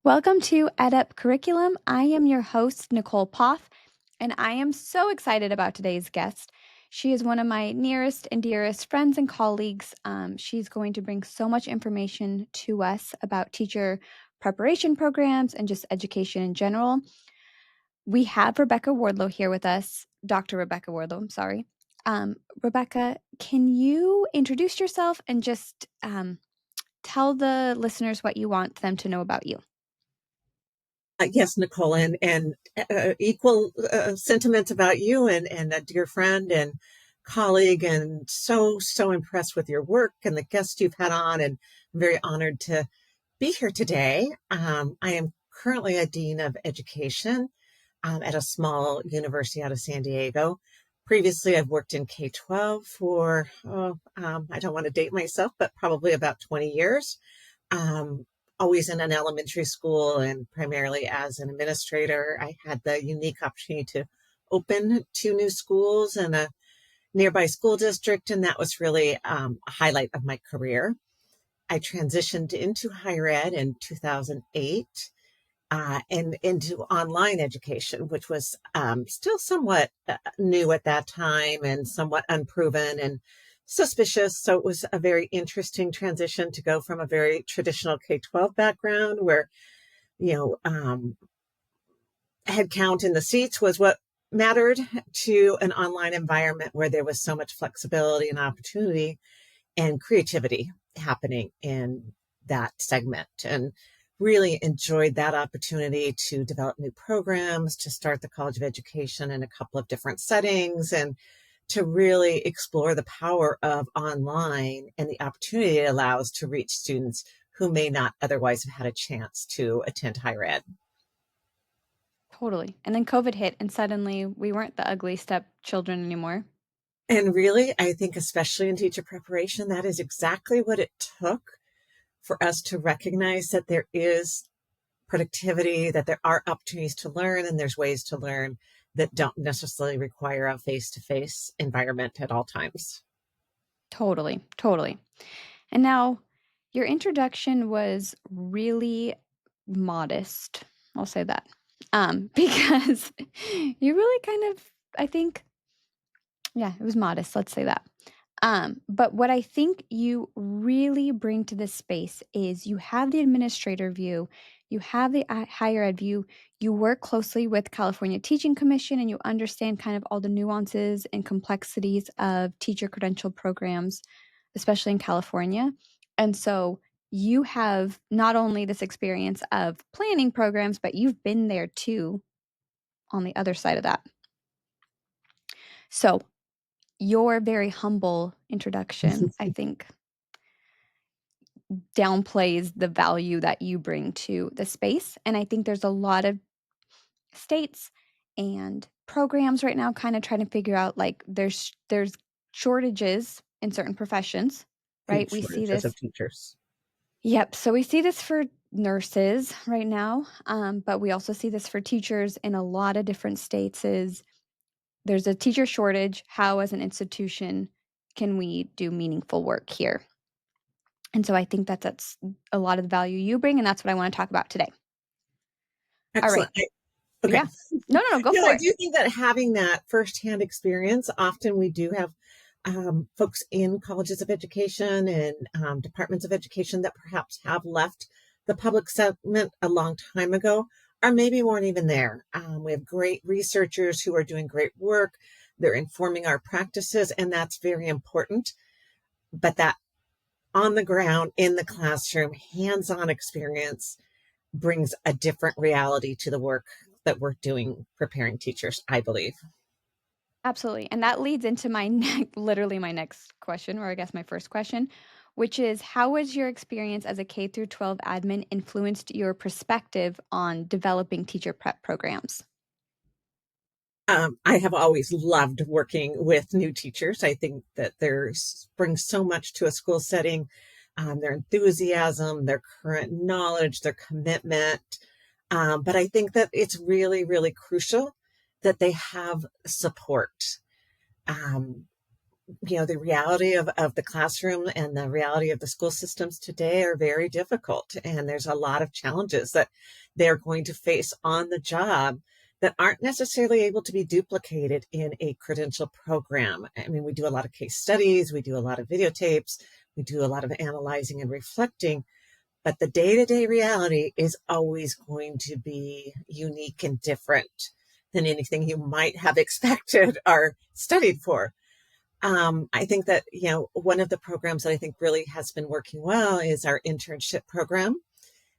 Welcome to EdUp Curriculum. I am your host, Nicole Poff, and I am so excited about today's guest. She is one of my nearest and dearest friends and colleagues. She's going to bring so much information to us about teacher preparation programs and just education in general. We have Rebecca Wardlow here with us, Dr. Rebecca Wardlow, I'm sorry. Rebecca, can you introduce yourself and just tell the listeners what you want them to know about you? Yes, Nicole, and equal sentiments about you and a dear friend and colleague, and so impressed with your work and the guests you've had on, and I'm very honored to be here today. I am currently a dean of education at a small university out of San Diego. Previously, I've worked in K-12 for I don't want to date myself, but probably about 20 years. Um, Always in an elementary school and primarily as an administrator. I had the unique opportunity to open two new schools in a nearby school district, and that was really a highlight of my career. I transitioned into higher ed in 2008 and into online education, which was still somewhat new at that time and somewhat unproven and suspicious. So it was a very interesting transition to go from a very traditional K-12 background where, you know, head count in the seats was what mattered, to an online environment where there was so much flexibility and opportunity and creativity happening in that segment, and really enjoyed that opportunity to develop new programs, to start the College of Education in a couple of different settings, and to really explore the power of online and the opportunity it allows to reach students who may not otherwise have had a chance to attend higher ed. Totally. And then COVID hit, and suddenly we weren't the ugly stepchildren anymore. And really, I think, especially in teacher preparation, that is exactly what it took for us to recognize that there is productivity, that there are opportunities to learn, and there's ways to learn that don't necessarily require a face-to-face environment at all times. Totally, totally. And now your introduction was really modest. I'll say that. Because you really kind of, I think, yeah, it was modest. Let's say that. But what I think you really bring to this space is you have the administrator view, you have the higher ed view, you work closely with California Teaching Commission, and you understand kind of all the nuances and complexities of teacher credential programs, especially in California. And so you have not only this experience of planning programs, but you've been there too on the other side of that. So your very humble introduction, I think, downplays the value that you bring to the space. And I think there's a lot of states and programs right now kind of trying to figure out, like, there's shortages in certain professions, right? Huge We see shortages this. of teachers. Yep. So we see this for nurses right now, but we also see this for teachers in a lot of different states. Is there's a teacher shortage? How, as an institution, can we do meaningful work here? And so I think that that's a lot of the value you bring, and that's what I want to talk about today. All right. Excellent. Okay. Yeah. No, no, no, go Yeah, for I it. do think that having that firsthand experience, often we do have folks in colleges of education and departments of education that perhaps have left the public segment a long time ago, or maybe weren't even there. We have great researchers who are doing great work. They're informing our practices, and that's very important. But that on the ground, in the classroom, hands-on experience brings a different reality to the work that we're doing preparing teachers, I believe. Absolutely. And that leads into my literally my next question, or I guess my first question, which is, how has your experience as a K through 12 admin influenced your perspective on developing teacher prep programs? I have always loved working with new teachers. I think that brings so much to a school setting, their enthusiasm, their current knowledge, their commitment. But I think that it's really, really crucial that they have support. Um, the reality of the classroom and the reality of the school systems today are very difficult. And there's a lot of challenges that they're going to face on the job that aren't necessarily able to be duplicated in a credential program. I mean, we do a lot of case studies, we do a lot of videotapes, we do a lot of analyzing and reflecting, but the day-to-day reality is always going to be unique and different than anything you might have expected or studied for. I think that, one of the programs that I think really has been working well is our internship program,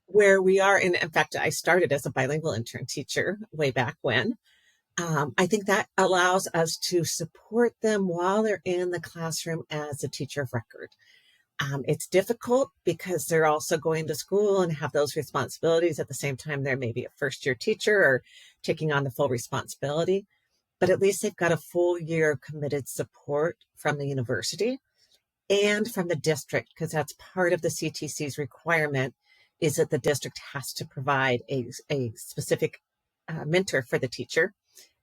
where we are in fact, I started as a bilingual intern teacher way back when. I think that allows us to support them while they're in the classroom as a teacher of record. It's difficult because they're also going to school and have those responsibilities at the same time. They're maybe a first year teacher or taking on the full responsibility, but at least they've got a full year of committed support from the university and from the district, because that's part of the CTC's requirement, is that the district has to provide a specific mentor for the teacher.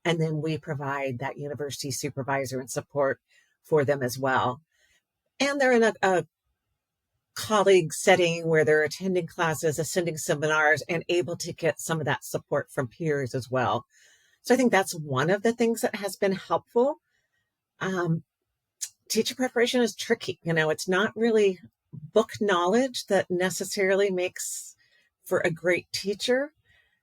And then we provide that university supervisor and support for them as well. And they're in a colleague setting where they're attending classes, attending seminars, and able to get some of that support from peers as well. So I think that's one of the things that has been helpful. Teacher preparation is tricky. It's not really book knowledge that necessarily makes for a great teacher.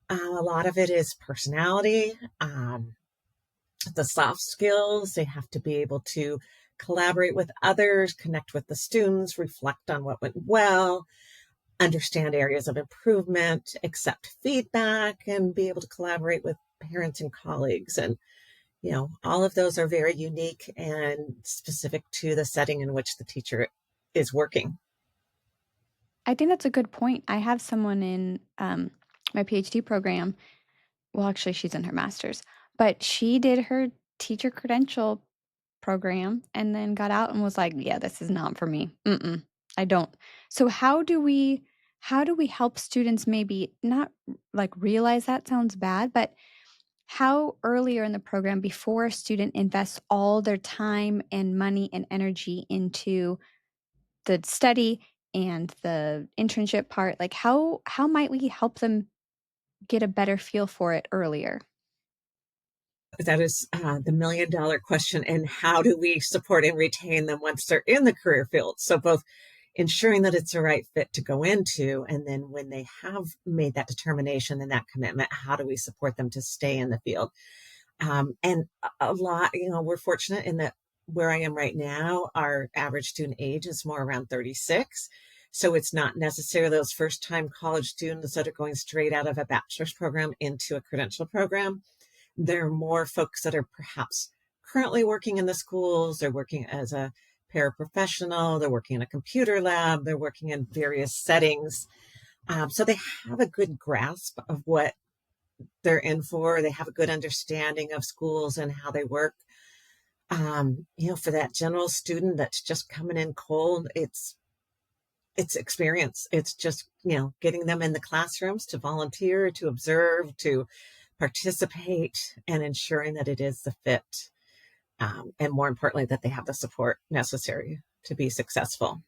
A lot of it is personality, the soft skills. They have to be able to collaborate with others, connect with the students, reflect on what went well, understand areas of improvement, accept feedback, and be able to collaborate with parents and colleagues. And all of those are very unique and specific to the setting in which the teacher is working. I think that's a good point. I have someone in my PhD program. Well, actually, she's in her master's, but she did her teacher credential program and then got out and was like, "Yeah, this is not for me. Mm-mm, I don't." So how do we help students maybe not like realize that sounds bad, but how earlier in the program before a student invests all their time and money and energy into the study and the internship part, like how might we help them get a better feel for it earlier? That is the $1 million question. And how do we support and retain them once they're in the career field? So both ensuring that it's the right fit to go into, and then when they have made that determination and that commitment, how do we support them to stay in the field? And a lot, we're fortunate in that where I am right now, our average student age is more around 36. So it's not necessarily those first time college students that are going straight out of a bachelor's program into a credential program. There are more folks that are perhaps currently working in the schools. They're working as a paraprofessional. They're working in a computer lab. They're working in various settings. So they have a good grasp of what they're in for. They have a good understanding of schools and how they work. For that general student that's just coming in cold, it's experience. It's just, getting them in the classrooms to volunteer, to observe, to participate, and ensuring that it is the fit. And more importantly, that they have the support necessary to be successful.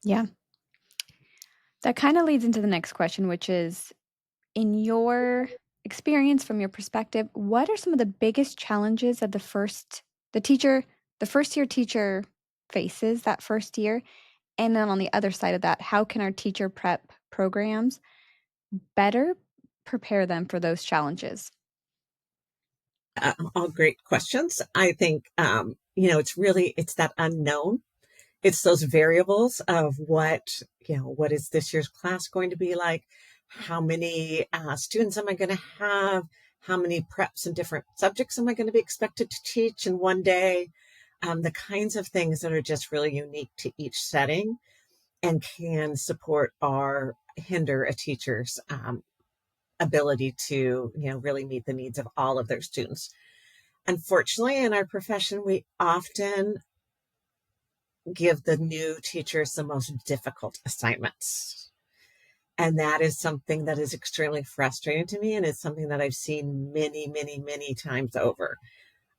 Yeah. That kind of leads into the next question, which is in your experience from your perspective, what are some of the biggest challenges that the first year teacher faces that first year? And then on the other side of that, how can our teacher prep programs better prepare them for those challenges? All great questions. I think, it's that unknown. It's those variables of what is this year's class going to be like? How many students am I going to have? How many preps and different subjects am I going to be expected to teach in one day? The kinds of things that are just really unique to each setting and can support or hinder a teacher's ability to, really meet the needs of all of their students. Unfortunately, in our profession, we often give the new teachers the most difficult assignments. And that is something that is extremely frustrating to me. And it's something that I've seen many, many, many times over.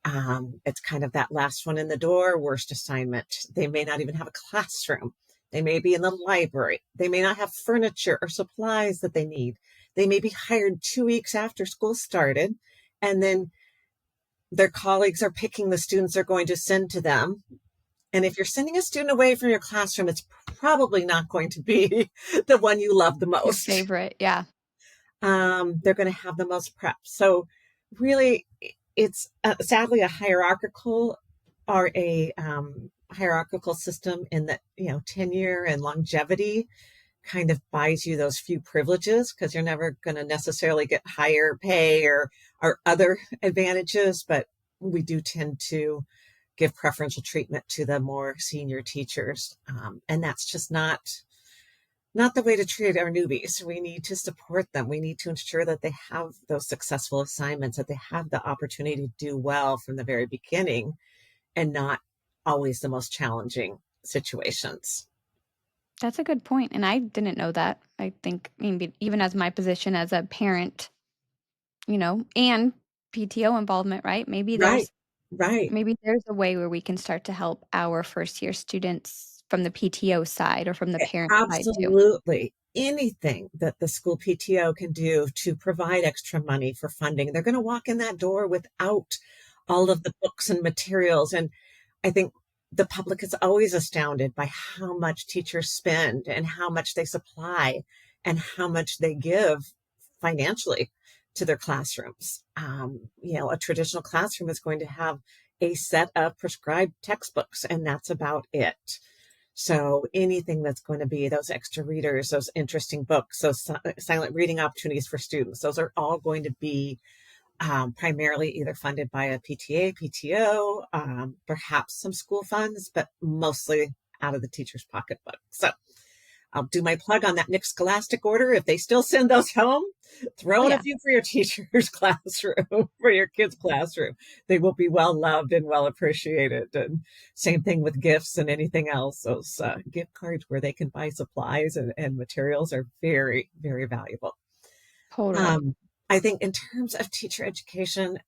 It's kind of that last one in the door, worst assignment. They may not even have a classroom. They may be in the library. They may not have furniture or supplies that they need. They may be hired 2 weeks after school started, and then their colleagues are picking the students they're going to send to them. And if you're sending a student away from your classroom, it's probably not going to be the one you love the Your most. favorite, yeah. They're going to have the most prep. So really, it's sadly a hierarchical or a hierarchical system in that, tenure and longevity kind of buys you those few privileges because you're never going to necessarily get higher pay or other advantages, but we do tend to give preferential treatment to the more senior teachers. And that's just not the way to treat our newbies. We need to support them. We need to ensure that they have those successful assignments, that they have the opportunity to do well from the very beginning and not always the most challenging situations. That's a good point, and I didn't know that. I think maybe even as my position as a parent, and PTO involvement, right? Maybe Right, there's right. maybe there's a way where we can start to help our first year students from the PTO side or from the parent side too. Absolutely. Anything that the school PTO can do to provide extra money for funding, they're going to walk in that door without all of the books and materials. And I think the public is always astounded by how much teachers spend and how much they supply and how much they give financially to their classrooms. A traditional classroom is going to have a set of prescribed textbooks, and that's about it. So anything that's going to be those extra readers, those interesting books, those silent reading opportunities for students, those are all going to be primarily either funded by a PTA, PTO, perhaps some school funds, but mostly out of the teacher's pocketbook. So I'll do my plug on that Nick Scholastic order. If they still send those home, throw Oh in a yeah, few for your teacher's classroom, for your kids' classroom. They will be well loved and well appreciated. And same thing with gifts and anything else. Those gift cards where they can buy supplies and materials are very, very valuable. totally. Um, I think in terms of teacher education,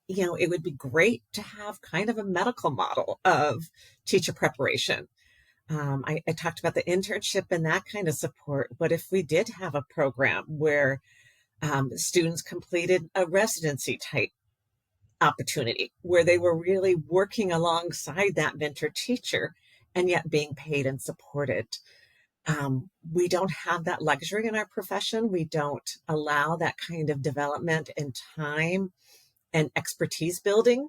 it would be great to have kind of a medical model of teacher preparation. I talked about the internship and that kind of support. What if we did have a program where students completed a residency type opportunity where they were really working alongside that mentor teacher and yet being paid and supported? We don't have that luxury in our profession. We don't allow that kind of development and time and expertise building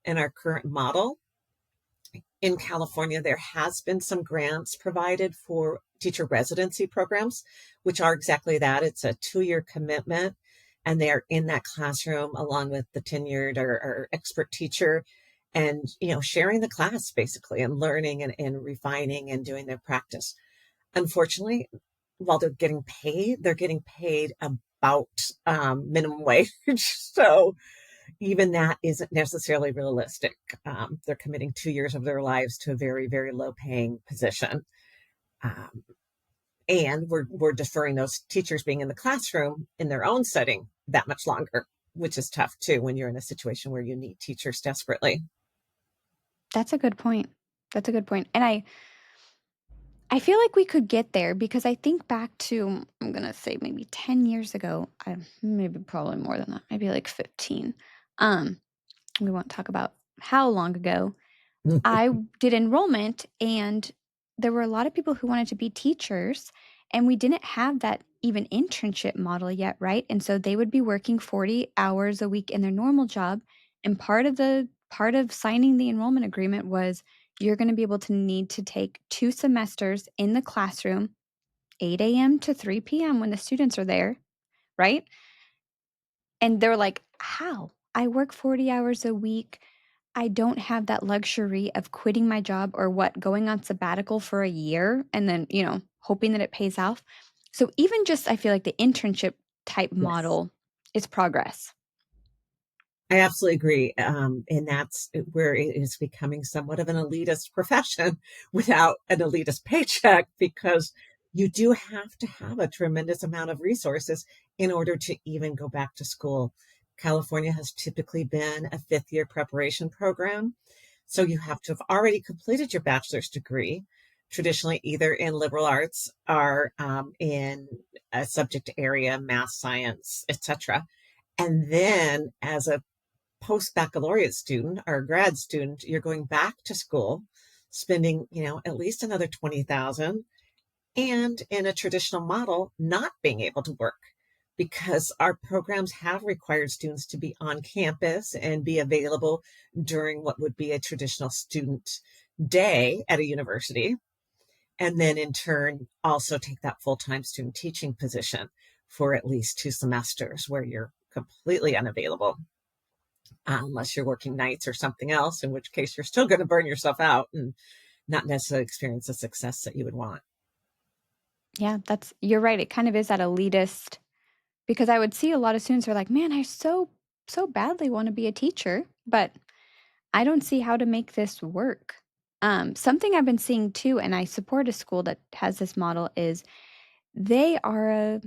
in our current model. In California, there has been some grants provided for teacher residency programs, which are exactly that. It's a 2-year commitment, and they are in that classroom along with the tenured or expert teacher and, sharing the class basically and learning and refining and doing their practice. Unfortunately, while they're getting paid about minimum wage. So even that isn't necessarily realistic. They're committing 2 years of their lives to a very, very low paying position. Um, and we're deferring those teachers being in the classroom in their own setting that much longer, which is tough too when you're in a situation where you need teachers desperately. That's a good point. That's a good point. And I feel like we could get there because I think back to, I'm going to say maybe 10 years ago, maybe probably more than that, maybe like 15. Um, we won't talk about how long ago. I did enrollment and there were a lot of people who wanted to be teachers and we didn't have that even internship model yet, right? And so they would be working 40 hours a week in their normal job and part of signing the enrollment agreement was you're going to be able to need to take 2 semesters in the classroom, 8 a.m. to 3 p.m. when the students are there, right? And they're like, "How? I work 40 hours a week. I don't have that luxury of quitting my job or what, going on sabbatical for a year and then, hoping that it pays off." So even just I feel like the internship type Yes. model is progress. I absolutely agree. And that's where it is becoming somewhat of an elitist profession without an elitist paycheck because you do have to have a tremendous amount of resources in order to even go back to school California has typically been a fifth year preparation program. So you have to have already completed your bachelor's degree, traditionally either in liberal arts or in a subject area, math, science, etc. And then as a post-baccalaureate student or grad student, you're going back to school, spending, at least another 20,000, and in a traditional model, not being able to work because our programs have required students to be on campus and be available during what would be a traditional student day at a university. And then in turn, also take that full-time student teaching position for at least 2 semesters where you're completely unavailable, unless you're working nights or something else, in which case you're still going to burn yourself out and not necessarily experience the success that you would want. Yeah, you're right. It kind of is that elitist because I would see a lot of students who are like, man, I so badly want to be a teacher, but I don't see how to make this work. Something I've been seeing too, and I support a school that has this model, is they are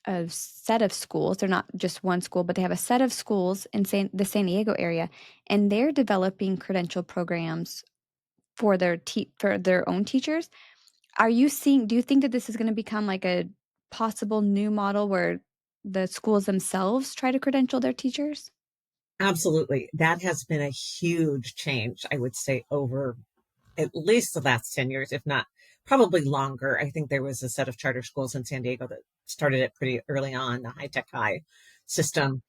a set of schools. They're not just one school, but they have a set of schools in the San Diego area, and they're developing credential programs for for their own teachers. Do you think that this is going to become like a possible new model where the schools themselves try to credential their teachers? Absolutely. That has been a huge change, I would say, over at least the last 10 years, if not probably longer. I think there was a set of charter schools in San Diego that started it pretty early on, the high tech high system.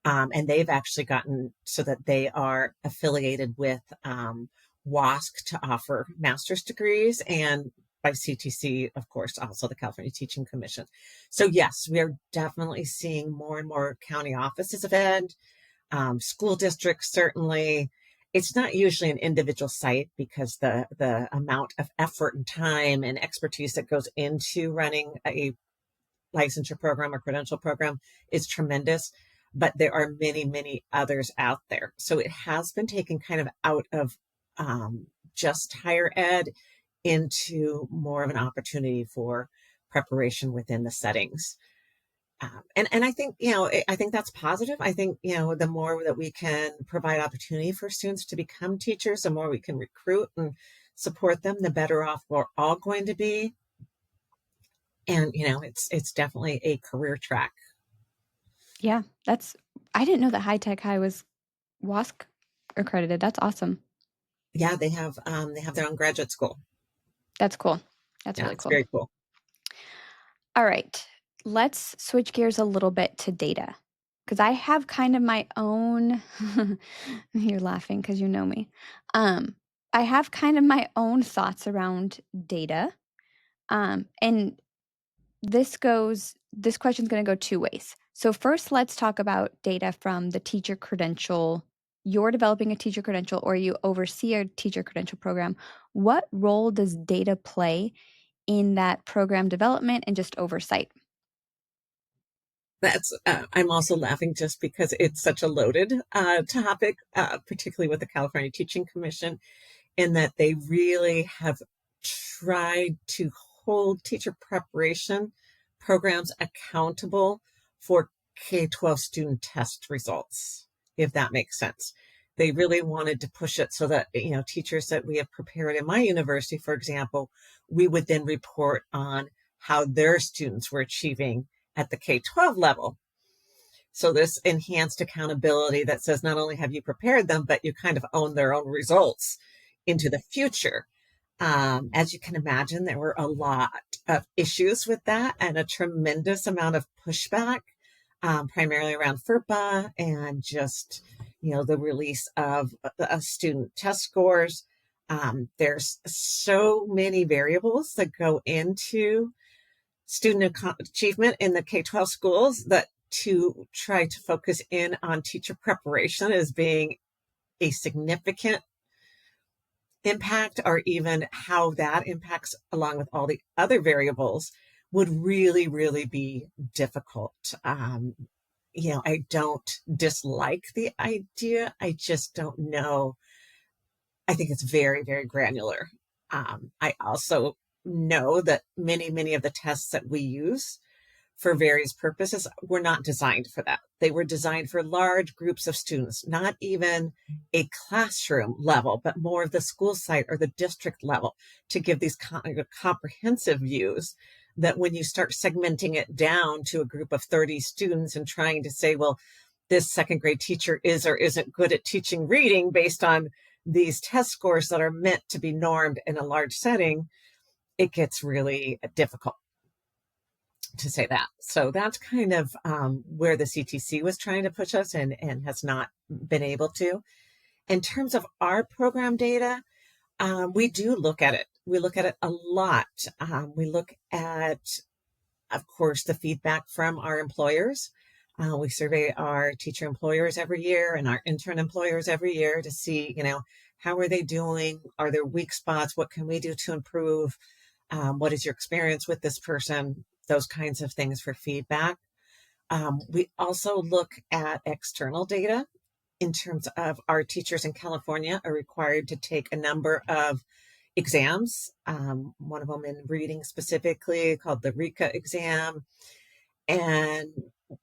And they've actually gotten so that they are affiliated with WASC to offer master's degrees, and by CTC, of course, also the California Teaching Commission. So yes, we are definitely seeing more and more county offices of ed, school districts, certainly. It's not usually an individual site because the amount of effort and time and expertise that goes into running a licensure program or credential program is tremendous, but there are many, many others out there. So it has been taken kind of out of just higher ed into more of an opportunity for preparation within the settings. And I think, I think that's positive. I think, the more that we can provide opportunity for students to become teachers, the more we can recruit and support them, the better off we're all going to be. And, it's definitely a career track. Yeah, I didn't know that High Tech High was WASC accredited. That's awesome. Yeah, they have their own graduate school. That's cool. That's Yeah, really it's cool. very cool. All right. Let's switch gears a little bit to data because I have kind of my own. You're laughing because you know me. I have kind of my own thoughts around data. And this question is going to go two ways. So, first, let's talk about data from the teacher credential. You're developing a teacher credential or you oversee a teacher credential program. What role does data play in that program development and just oversight? I'm also laughing just because it's such a loaded topic, particularly with the California Teaching Commission, in that they really have tried to hold teacher preparation programs accountable for K-12 student test results, if that makes sense. They really wanted to push it so that, teachers that we have prepared in my university, for example, we would then report on how their students were achieving at the K-12 level. So this enhanced accountability that says not only have you prepared them, but you kind of own their own results into the future. As you can imagine, there were a lot of issues with that and a tremendous amount of pushback, primarily around FERPA and just, the release of student test scores. There's so many variables that go into student achievement in the K-12 schools that to try to focus in on teacher preparation as being a significant impact, or even how that impacts along with all the other variables, would really, really be difficult. I don't dislike the idea. I just don't know. I think it's very, very granular. I also know that many, many of the tests that we use for various purposes were not designed for that. They were designed for large groups of students, not even a classroom level, but more of the school site or the district level, to give these comprehensive views that when you start segmenting it down to a group of 30 students and trying to say, well, this second grade teacher is or isn't good at teaching reading based on these test scores that are meant to be normed in a large setting, it gets really difficult to say that. So that's kind of where the CTC was trying to push us and has not been able to. In terms of our program data, we do look at it. We look at it a lot. We look at, of course, the feedback from our employers. We survey our teacher employers every year and our intern employers every year to see, how are they doing? Are there weak spots? What can we do to improve? What is your experience with this person? Those kinds of things for feedback. We also look at external data in terms of our teachers in California are required to take a number of exams, one of them in reading specifically called the RICA exam. And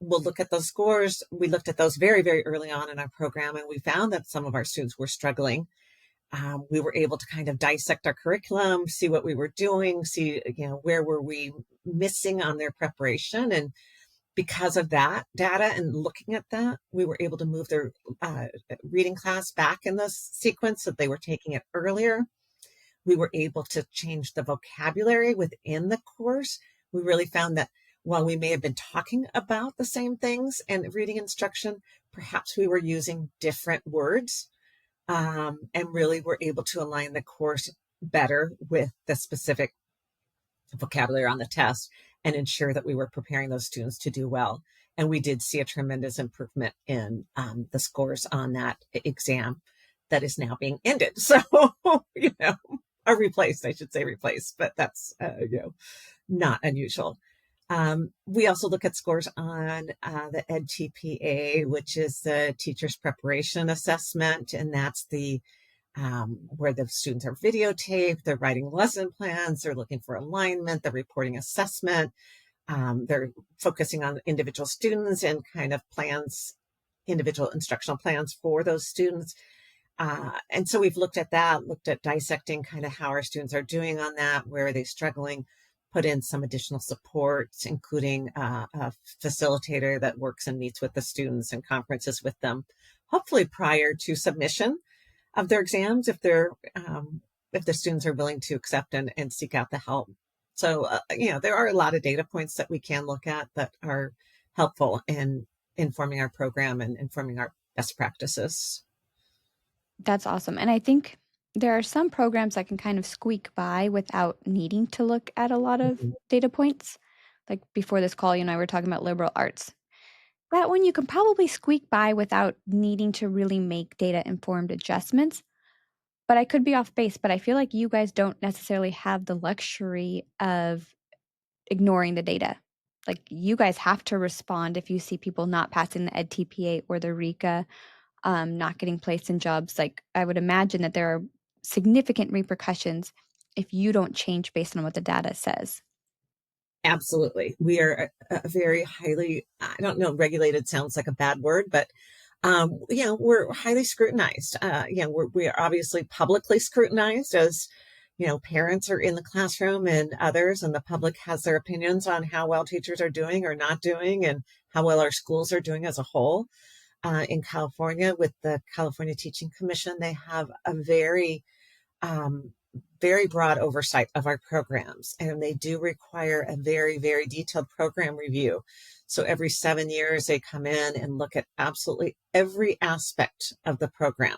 we'll look at those scores. We looked at those very, very early on in our program, and we found that some of our students were struggling. We were able to kind of dissect our curriculum, see what we were doing, see, where were we missing on their preparation. And because of that data and looking at that, we were able to move their reading class back in the sequence that they were taking it earlier. We were able to change the vocabulary within the course. We really found that while we may have been talking about the same things in reading instruction, perhaps we were using different words, and really were able to align the course better with the specific vocabulary on the test and ensure that we were preparing those students to do well. And we did see a tremendous improvement in the scores on that exam that is now being ended. So, or replaced, I should say replaced, but that's, not unusual. We also look at scores on the EdTPA, which is the Teacher's Preparation Assessment, and that's the where the students are videotaped, they're writing lesson plans, they're looking for alignment, they're reporting assessment, they're focusing on individual students and kind of plans, individual instructional plans for those students. And so we've looked at that, looked at dissecting kind of how our students are doing on that, where are they struggling, put in some additional supports, including a facilitator that works and meets with the students and conferences with them, hopefully prior to submission of their exams, if the students are willing to accept and seek out the help. So, there are a lot of data points that we can look at that are helpful in informing our program and informing our best practices. That's awesome. And I think there are some programs that can kind of squeak by without needing to look at a lot of Mhm. data points. Like before this call, you and I were talking about liberal arts. That one you can probably squeak by without needing to really make data informed adjustments. But I could be off base, but I feel like you guys don't necessarily have the luxury of ignoring the data. Like you guys have to respond if you see people not passing the EdTPA or the RICA, not getting placed in jobs. Like I would imagine that there are significant repercussions if you don't change based on what the data says. Absolutely. We are a very highly, I don't know, regulated sounds like a bad word, but we're highly scrutinized. We are obviously publicly scrutinized as, parents are in the classroom and others, and the public has their opinions on how well teachers are doing or not doing and how well our schools are doing as a whole. In California, with the California Teaching Commission, they have a um, very broad oversight of our programs, and they do require a very, very detailed program review. So every 7 years, they come in and look at absolutely every aspect of the program.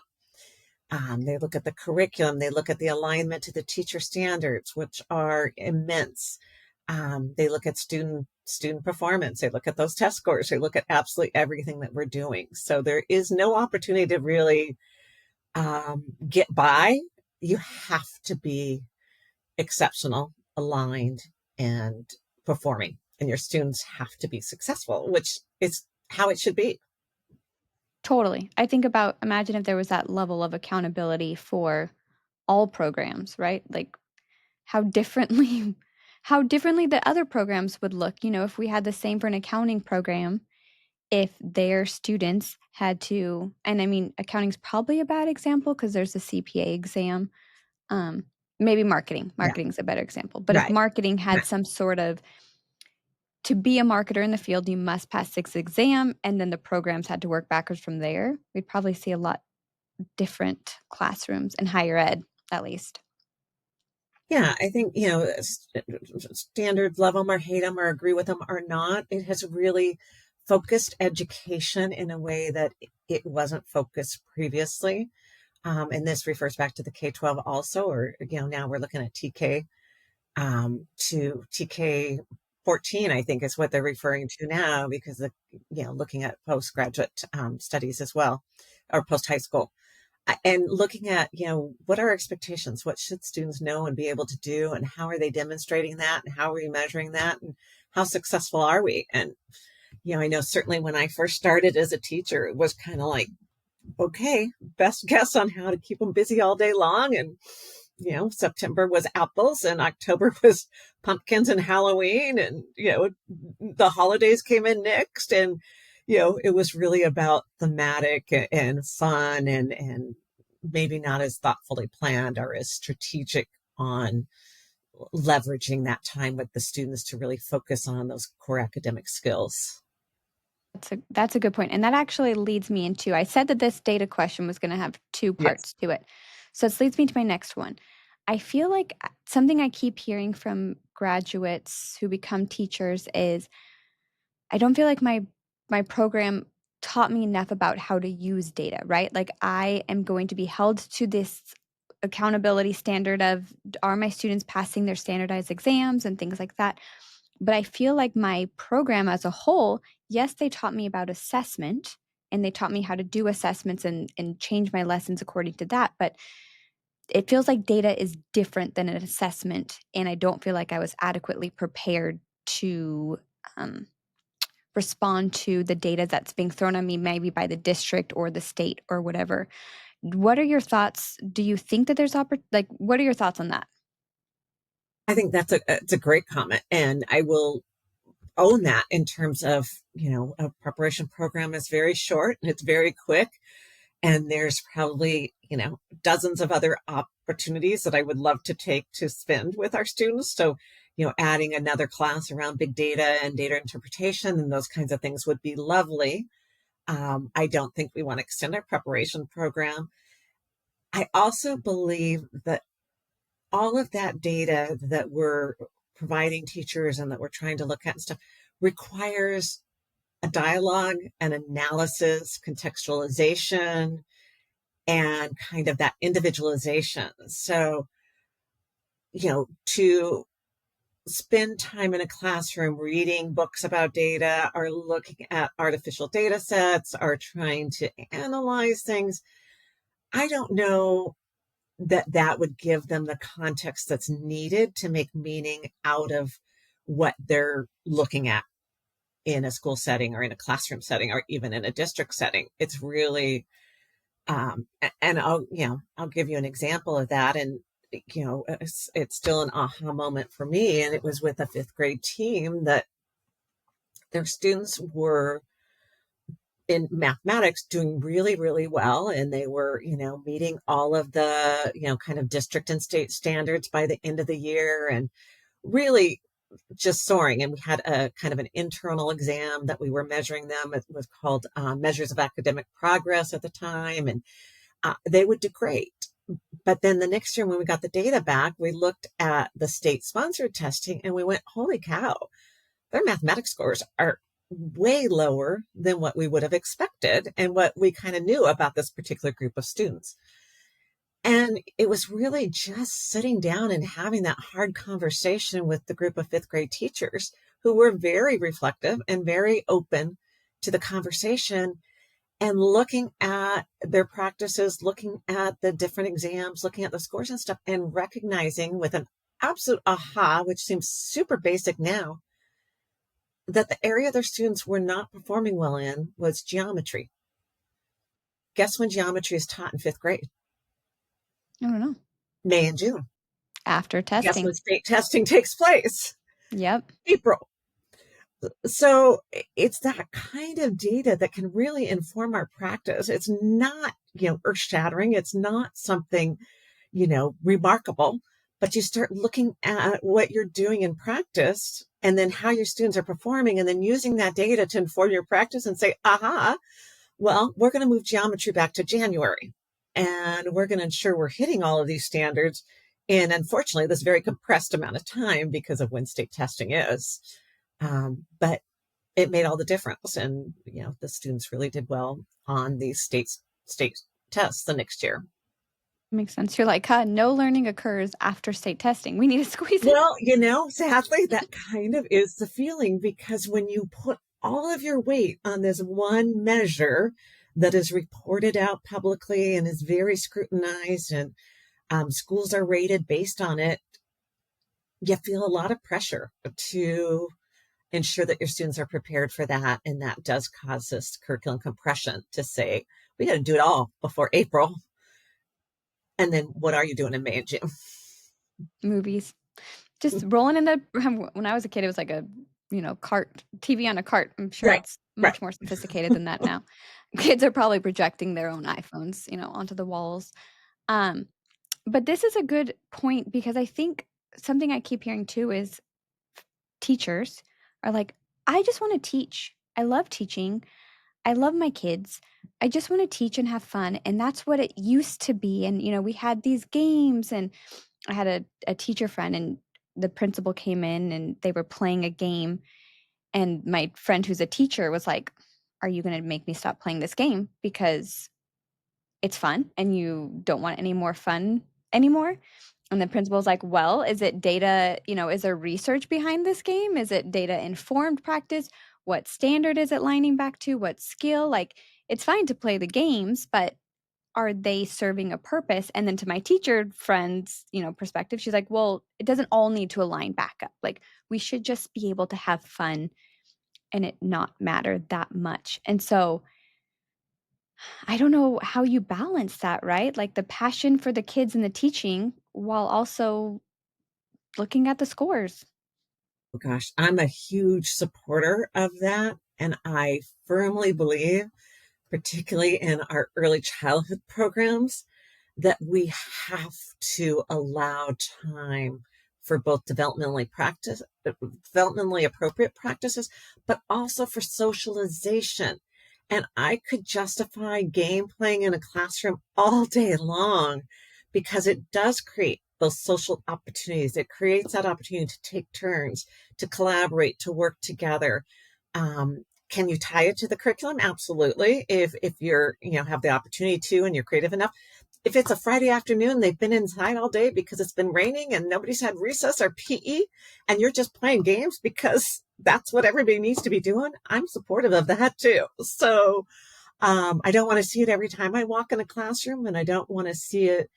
They look at the curriculum, they look at the alignment to the teacher standards, which are immense. They look at student performance, they look at those test scores, they look at absolutely everything that we're doing. So there is no opportunity to really get by. You have to be exceptional, aligned, and performing, and your students have to be successful, which is how it should be. Totally. I think about imagine if there was that level of accountability for all programs, right? Like how differently how differently the other programs would look. You know, if we had the same for an accounting program, if their students had to, and I mean, accounting's probably a bad example because there's a CPA exam. Um, maybe marketing. Yeah. Marketing's a better example. But if Right. marketing had Right. some sort of, to be a marketer in the field, you must pass 6 exam, and then the programs had to work backwards from there, we'd probably see a lot different classrooms in higher ed, at least. Yeah, I think, standards, love them or hate them or agree with them or not, it has really focused education in a way that it wasn't focused previously. And this refers back to the K-12 also, or, now we're looking at TK, to TK 14, I think is what they're referring to now because looking at postgraduate studies as well, or post high school. And looking at, what are our expectations? What should students know and be able to do? And how are they demonstrating that? And how are we measuring that? And how successful are we? And, I know certainly when I first started as a teacher, it was kind of like, okay, best guess on how to keep them busy all day long. And, September was apples and October was pumpkins and Halloween. And, the holidays came in next. And, it was really about thematic and fun and maybe not as thoughtfully planned or as strategic on leveraging that time with the students to really focus on those core academic skills. That's a good point. And that actually leads me into, I said that this data question was going to have two Yes. parts to it. So this leads me to my next one. I feel like something I keep hearing from graduates who become teachers is I don't feel like my program taught me enough about how to use data, right? Like I am going to be held to this accountability standard of are my students passing their standardized exams and things like that. But I feel like my program as a whole, yes, they taught me about assessment and they taught me how to do assessments and change my lessons according to that. But it feels like data is different than an assessment. And I don't feel like I was adequately prepared to um, respond to the data that's being thrown on me, maybe by the district or the state or whatever. What are your thoughts? Do you think that there's like, what are your thoughts on that? I think it's a great comment. And I will own that in terms of, a preparation program is very short and it's very quick. And there's probably, dozens of other opportunities that I would love to take to spend with our students. So, adding another class around big data and data interpretation and those kinds of things would be lovely. I don't think we want to extend our preparation program. I also believe that all of that data that we're providing teachers and that we're trying to look at and stuff requires a dialogue, an analysis, contextualization, and kind of that individualization. So, to spend time in a classroom reading books about data or looking at artificial data sets or trying to analyze things, I don't know that that would give them the context that's needed to make meaning out of what they're looking at in a school setting or in a classroom setting or even in a district setting. It's really and I'll give you an example of that. And it's still an aha moment for me. And it was with a fifth grade team that their students were in mathematics doing really, really well. And they were, meeting all of the, kind of district and state standards by the end of the year and really just soaring. And we had a kind of an internal exam that we were measuring them. It was called Measures of Academic Progress at the time. And they would do great. But then the next year when we got the data back, we looked at the state sponsored testing and we went, holy cow, their mathematics scores are way lower than what we would have expected and what we kind of knew about this particular group of students. And it was really just sitting down and having that hard conversation with the group of fifth grade teachers who were very reflective and very open to the conversation and looking at their practices, looking at the different exams, looking at the scores and stuff, and recognizing with an absolute aha, which seems super basic now, that the area their students were not performing well in was geometry. Guess when geometry is taught in fifth grade? I don't know. May and June. After Guess testing. when state testing takes place? Yep. April. So it's that kind of data that can really inform our practice. It's not, earth shattering. It's not something, remarkable, but you start looking at what you're doing in practice and then how your students are performing and then using that data to inform your practice and say, aha, well, we're going to move geometry back to January and we're going to ensure we're hitting all of these standards in, unfortunately, this very compressed amount of time because of when state testing is. But it made all the difference. And, the students really did well on these state tests the next year. Makes sense. You're like, huh, no learning occurs after state testing. We need to squeeze it. Well, sadly, that kind of is the feeling because when you put all of your weight on this one measure that is reported out publicly and is very scrutinized and schools are rated based on it, you feel a lot of pressure to ensure that your students are prepared for that. And that does cause this curriculum compression to say, we got to do it all before April. And then what are you doing in May and June? Movies. Just rolling in the when I was a kid, it was like a, cart, TV on a cart. I'm sure Right, it's right. much more sophisticated than that now. Kids are probably projecting their own iPhones, onto the walls. Um, but this is a good point because I think something I keep hearing too is teachers are like, I just want to teach. I love teaching. I love my kids. I just want to teach and have fun. And that's what it used to be. And, we had these games, and I had a teacher friend, and the principal came in and they were playing a game. And my friend who's a teacher was like, are you going to make me stop playing this game because it's fun and you don't want any more fun anymore? And the principal's like, well, is it data, is there research behind this game? Is it data informed practice? What standard is it lining back to? What skill? Like, it's fine to play the games, but are they serving a purpose? And then to my teacher friend's, perspective, she's like, well, it doesn't all need to align back up. Like, we should just be able to have fun and it not matter that much. And so I don't know how you balance that, right? Like the passion for the kids and the teaching while also looking at the scores. Oh, gosh, I'm a huge supporter of that. And I firmly believe, particularly in our early childhood programs, that we have to allow time for both developmentally appropriate practices, but also for socialization. And I could justify game playing in a classroom all day long because it does create those social opportunities. It creates that opportunity to take turns, to collaborate, to work together. Can you tie it to the curriculum? Absolutely. If you're, have the opportunity to and you're creative enough. If it's a Friday afternoon, they've been inside all day because it's been raining and nobody's had recess or PE, and you're just playing games because that's what everybody needs to be doing, I'm supportive of that too. So I don't want to see it every time I walk in a classroom, and I don't want to see it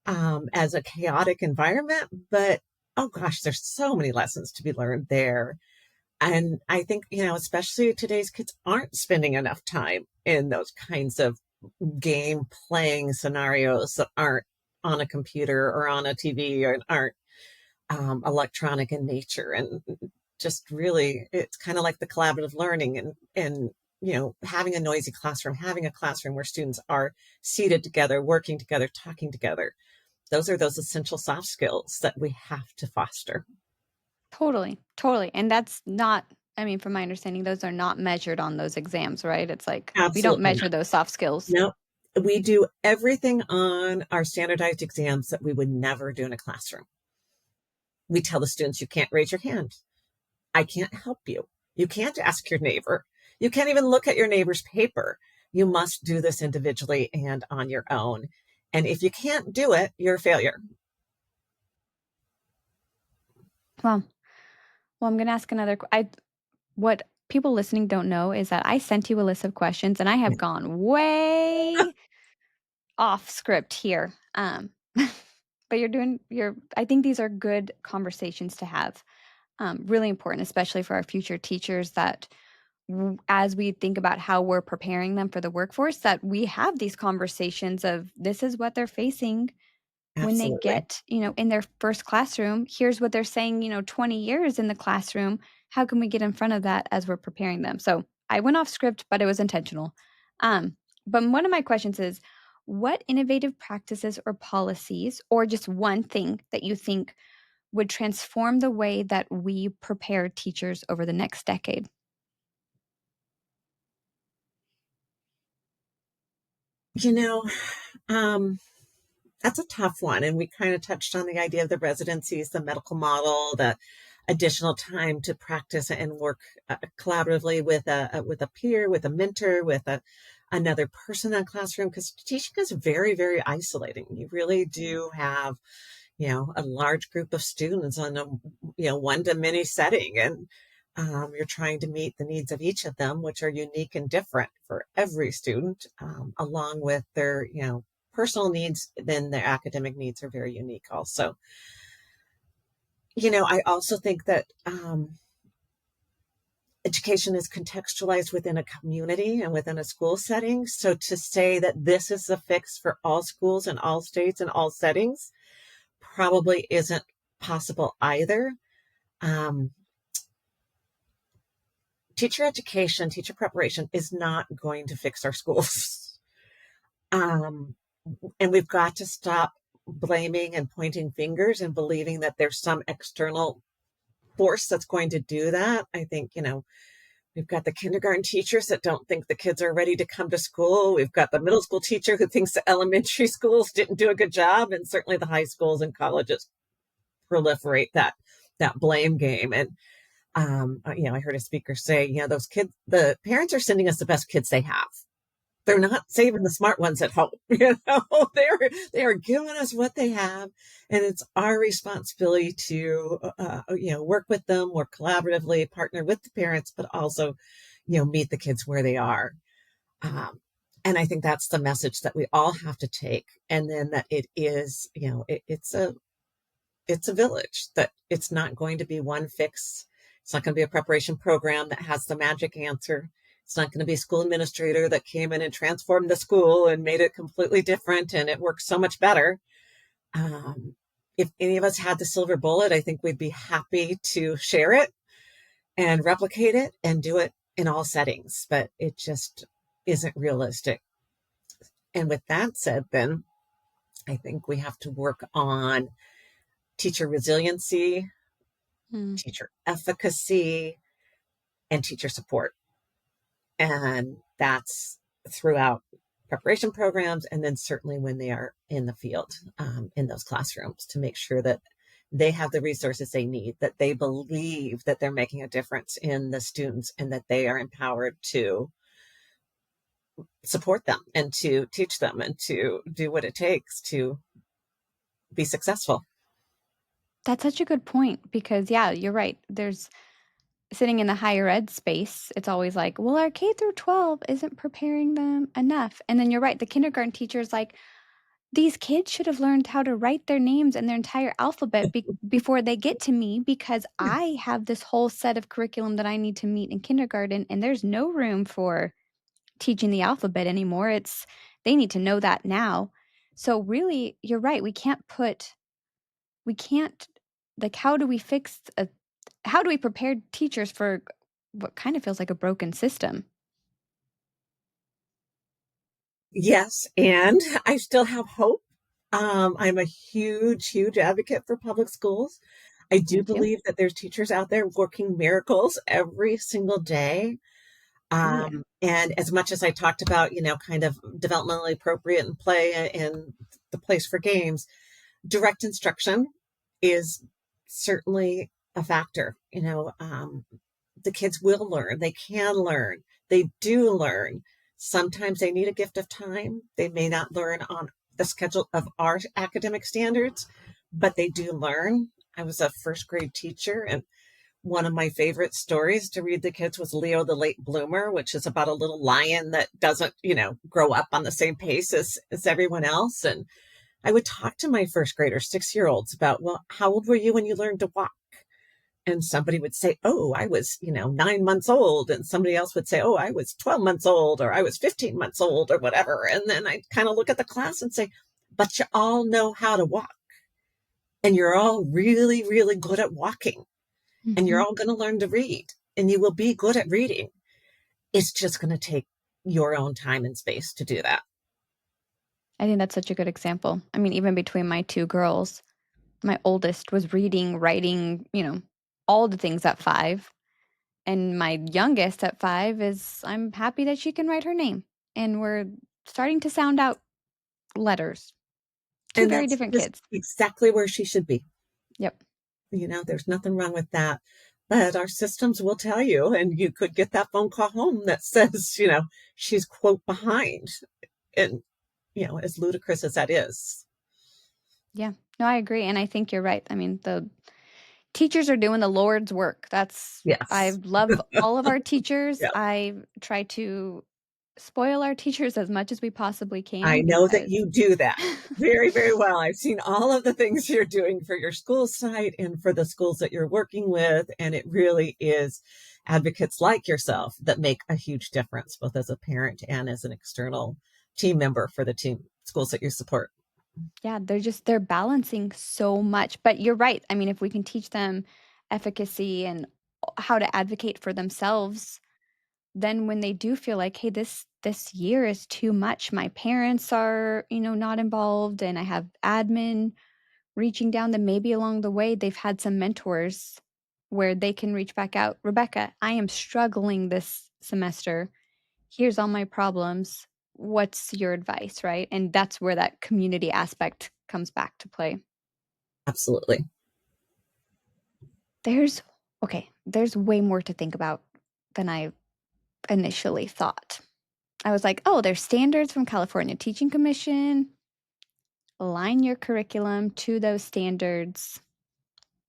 as a chaotic environment. But oh gosh, there's so many lessons to be learned there. And I think, especially today's kids aren't spending enough time in those kinds of game playing scenarios that aren't on a computer or on a TV or aren't electronic in nature. And just really, it's kind of like the collaborative learning and having a noisy classroom, having a classroom where students are seated together, working together, talking together. Those are those essential soft skills that we have to foster. Totally, totally. And that's not, I mean, from my understanding, those are not measured on those exams, right? It's like we don't Absolutely measure not. those soft skills. No, we do everything on our standardized exams that we would never do in a classroom. We tell the students, you can't raise your hand. I can't help you. You can't ask your neighbor. You can't even look at your neighbor's paper. You must do this individually and on your own. And if you can't do it, you're a failure. Well, well, I'm going to ask another. What people listening don't know is that I sent you a list of questions and I have gone way off script here. But I think these are good conversations to have. Really important, especially for our future teachers that as we think about how we're preparing them for the workforce, that we have these conversations of this is what they're facing when they Absolutely. get, in their first classroom, here's what they're saying, 20 years in the classroom. How can we get in front of that as we're preparing them? So I went off script, but it was intentional. Um, but one of my questions is, what innovative practices or policies, or just one thing that you think would transform the way that we prepare teachers over the next decade? You know, um, that's a tough one. And we kind of touched on the idea of the residencies, the medical model, the additional time to practice and work collaboratively with a peer, with a mentor, with another person in a classroom, because teaching is very, very isolating. You really do have, a large group of students on a, one to many setting. And you're trying to meet the needs of each of them, which are unique and different for every student, along with their, personal needs. Then their academic needs are very unique also. I also think that education is contextualized within a community and within a school setting. So to say that this is the fix for all schools in all states and all settings probably isn't possible either. Um, Teacher education, teacher preparation is not going to fix our schools. Um, and we've got to stop blaming and pointing fingers and believing that there's some external force that's going to do that. I think, we've got the kindergarten teachers that don't think the kids are ready to come to school. We've got the middle school teacher who thinks the elementary schools didn't do a good job. And certainly the high schools and colleges proliferate that blame game. And, I heard a speaker say, those kids, the parents are sending us the best kids they have. They're not saving the smart ones at home. They are giving us what they have, and it's our responsibility to work with them, work collaboratively, partner with the parents, but also meet the kids where they are. And I think that's the message that we all have to take. And then that it is, it's a village, that it's not going to be one fix. It's not going to be a preparation program that has the magic answer. It's not going to be a school administrator that came in and transformed the school and made it completely different and it works so much better. If any of us had the silver bullet, I think we'd be happy to share it and replicate it and do it in all settings, but it just isn't realistic. And with that said, then I think we have to work on teacher resiliency, Mm. teacher efficacy, and teacher support. And that's throughout preparation programs, and then certainly when they are in the field, in those classrooms, to make sure that they have the resources they need, that they believe that they're making a difference in the students, and that they are empowered to support them and to teach them and to do what it takes to be successful. That's such a good point because, yeah, you're right. There's sitting in the higher ed space, it's always like, well, our K through 12 isn't preparing them enough. And then you're right, the kindergarten teacher is like, these kids should have learned how to write their names and their entire alphabet before they get to me because I have this whole set of curriculum that I need to meet in kindergarten, and there's no room for teaching the alphabet anymore. It's they need to know that now. So really, you're right. We can't like how do we prepare teachers for what kind of feels like a broken system? Yes, and I still have hope. I'm a huge, huge advocate for public schools. I do Me too. believe that there's teachers out there working miracles every single day. Oh, yeah. And as much as I talked about, kind of developmentally appropriate and play and the place for games, direct instruction is certainly a factor. The kids will learn, they can learn, they do learn. Sometimes they need a gift of time. They may not learn on the schedule of our academic standards, but they do learn. I was a first grade teacher, and one of my favorite stories to read the kids was Leo the Late Bloomer, which is about a little lion that doesn't, grow up on the same pace as everyone else. And I would talk to my first graders, 6-year-olds, about, well, how old were you when you learned to walk? And somebody would say, oh, I was, 9 months old. And somebody else would say, oh, I was 12 months old, or I was 15 months old, or whatever. And then I kind of look at the class and say, but you all know how to walk and you're all really, really good at walking and you're Mhm. all going to learn to read and you will be good at reading. It's just going to take your own time and space to do that. I think that's such a good example. I mean, even between my 2 girls, my oldest was reading, writing, all the things at 5, and my youngest at 5 is I'm happy that she can write her name, and we're starting to sound out letters. 2 And very that's different just kids. exactly where she should be. Yep. There's nothing wrong with that. But our systems will tell you, and you could get that phone call home that says, she's quote behind. And, as ludicrous as that is. Yeah. No, I agree, and I think you're right. I mean, the teachers are doing the Lord's work. I Yes. love all of our teachers. Yeah. I try to spoil our teachers as much as we possibly I can know that because you do that very, very well. I've seen all of the things you're doing for your school site and for the schools that you're working with. And it really is advocates like yourself that make a huge difference, both as a parent and as an external team member for the team schools that you support. yeah, they're balancing so much. But you're right. I mean, if we can teach them efficacy and how to advocate for themselves, then when they do feel like, hey, this year is too much, my parents are, not involved and I have admin reaching down, then maybe along the way they've had some mentors where they can reach back out. Rebecca, I am struggling this semester. Here's all my problems. What's your advice, right? And that's where that community aspect comes back to play. Absolutely. There's okay, there's way more to think about than I initially thought. I was like, oh, there's standards from California Teaching Commission. Align your curriculum to those standards.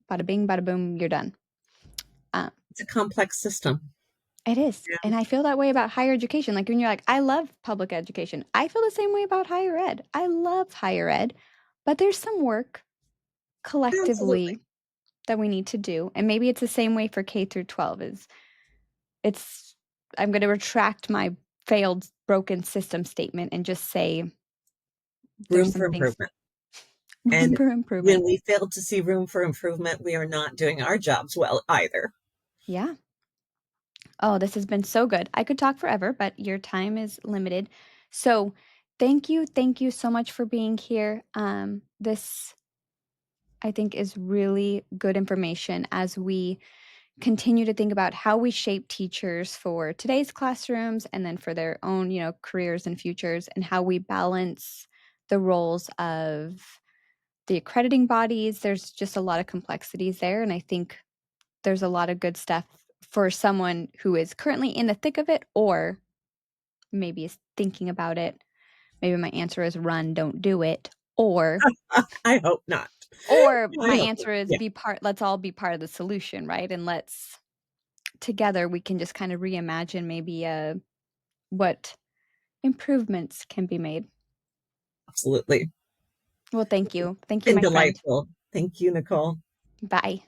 Bada bing, bada boom, you're done. Uh, It's a complex system. it is. Yeah, And I feel that way about higher education. Like when you're like, I love public education. I feel the same way about higher ed. I love higher ed, but there's some work absolutely. collectively that we need to do. And maybe it's the same way for K through 12 is it's I'm going to retract my failed broken system statement and just say there's Room some for things improvement. room And for when improvement. we fail to see room for improvement, we are not doing our jobs well either. Yeah. Oh, this has been so good. I could talk forever, but your time is limited. So, thank you so much for being here. This I think is really good information as we continue to think about how we shape teachers for today's classrooms and then for their own, careers and futures and how we balance the roles of the accrediting bodies. There's just a lot of complexities there and I think there's a lot of good stuff for someone who is currently in the thick of it or maybe is thinking about it. Maybe my answer is run, don't do it. I hope not. Or I my hope not. answer is Yeah, let's all be part of the solution, right? And let's together we can just kind of reimagine maybe what improvements can be made. absolutely. Well, thank you. Thank you, Been my friend. delightful. Thank you, Nicole. Bye.